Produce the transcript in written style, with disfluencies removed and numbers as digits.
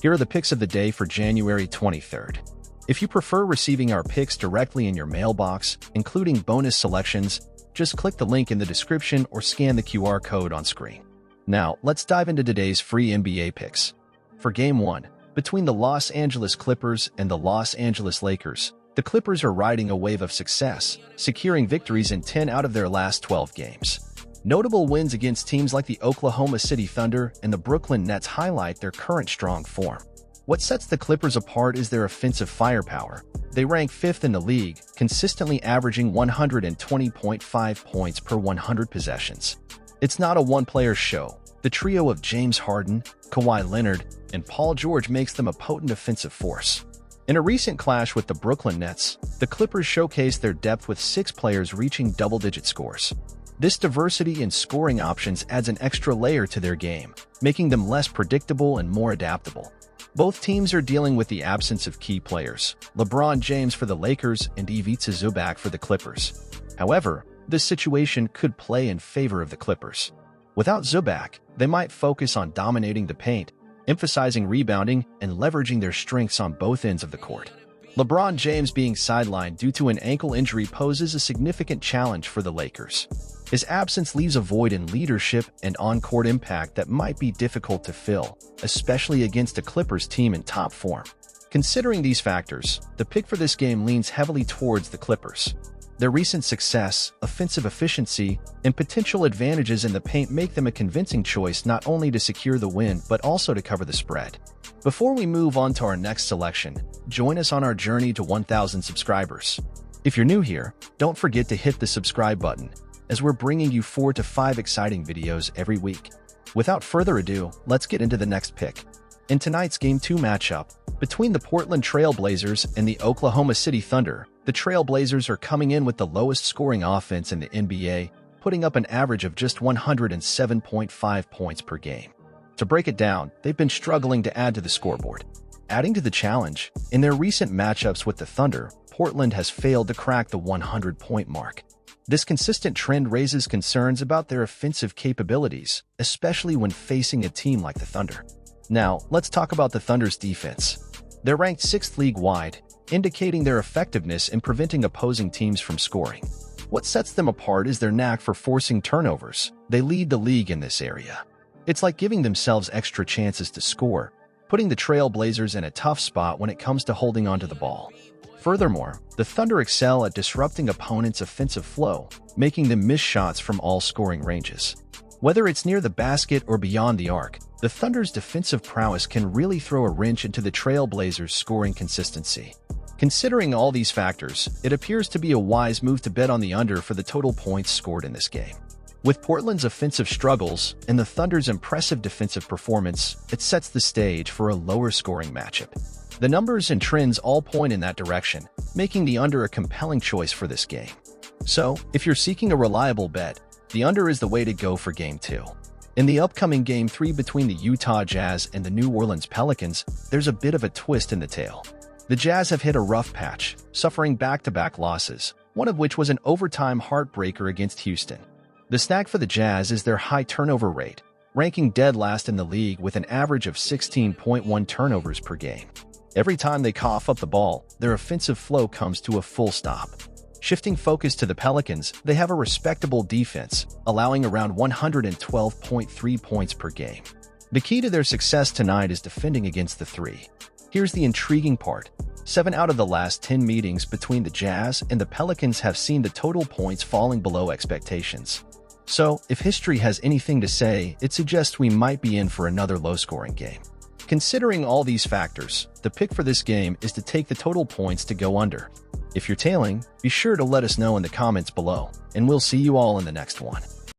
Here are the picks of the day for January 23rd. If you prefer receiving our picks directly in your mailbox, including bonus selections, just click the link in the description or scan the QR code on screen. Now, let's dive into today's free NBA picks. For Game 1, between the Los Angeles Clippers and the Los Angeles Lakers, the Clippers are riding a wave of success, securing victories in 10 out of their last 12 games. Notable wins against teams like the Oklahoma City Thunder and the Brooklyn Nets highlight their current strong form. What sets the Clippers apart is their offensive firepower. They rank 5th in the league, consistently averaging 120.5 points per 100 possessions. It's not a one-player show. The trio of James Harden, Kawhi Leonard, and Paul George makes them a potent offensive force. In a recent clash with the Brooklyn Nets, the Clippers showcased their depth with 6 players reaching double-digit scores. This diversity in scoring options adds an extra layer to their game, making them less predictable and more adaptable. Both teams are dealing with the absence of key players, LeBron James for the Lakers and Ivica Zubac for the Clippers. However, this situation could play in favor of the Clippers. Without Zubac, they might focus on dominating the paint, emphasizing rebounding and leveraging their strengths on both ends of the court. LeBron James being sidelined due to an ankle injury poses a significant challenge for the Lakers. His absence leaves a void in leadership and on-court impact that might be difficult to fill, especially against a Clippers team in top form. Considering these factors, the pick for this game leans heavily towards the Clippers. Their recent success, offensive efficiency, and potential advantages in the paint make them a convincing choice not only to secure the win but also to cover the spread. Before we move on to our next selection, join us on our journey to 1,000 subscribers. If you're new here, don't forget to hit the subscribe button, as we're bringing you 4 to 5 exciting videos every week. Without further ado, let's get into the next pick. In tonight's Game 2 matchup, between the Portland Trail Blazers and the Oklahoma City Thunder, the Trail Blazers are coming in with the lowest scoring offense in the NBA, putting up an average of just 107.5 points per game. To break it down, they've been struggling to add to the scoreboard. Adding to the challenge, in their recent matchups with the Thunder, Portland has failed to crack the 100-point mark. This consistent trend raises concerns about their offensive capabilities, especially when facing a team like the Thunder. Now, let's talk about the Thunder's defense. They're ranked 6th league-wide, indicating their effectiveness in preventing opposing teams from scoring. What sets them apart is their knack for forcing turnovers. They lead the league in this area. It's like giving themselves extra chances to score, putting the Trail Blazers in a tough spot when it comes to holding onto the ball. Furthermore, the Thunder excel at disrupting opponents' offensive flow, making them miss shots from all scoring ranges. Whether it's near the basket or beyond the arc, the Thunder's defensive prowess can really throw a wrench into the Trail Blazers' scoring consistency. Considering all these factors, it appears to be a wise move to bet on the under for the total points scored in this game. With Portland's offensive struggles and the Thunder's impressive defensive performance, it sets the stage for a lower-scoring matchup. The numbers and trends all point in that direction, making the under a compelling choice for this game. So, if you're seeking a reliable bet, the under is the way to go for Game 2. In the upcoming Game 3 between the Utah Jazz and the New Orleans Pelicans, there's a bit of a twist in the tale. The Jazz have hit a rough patch, suffering back-to-back losses, one of which was an overtime heartbreaker against Houston. The snag for the Jazz is their high turnover rate, ranking dead last in the league with an average of 16.1 turnovers per game. Every time they cough up the ball, their offensive flow comes to a full stop. Shifting focus to the Pelicans, they have a respectable defense, allowing around 112.3 points per game. The key to their success tonight is defending against the three. Here's the intriguing part. 7 out of the last 10 meetings between the Jazz and the Pelicans have seen the total points falling below expectations. So, if history has anything to say, it suggests we might be in for another low-scoring game. Considering all these factors, the pick for this game is to take the total points to go under. If you're tailing, be sure to let us know in the comments below, and we'll see you all in the next one.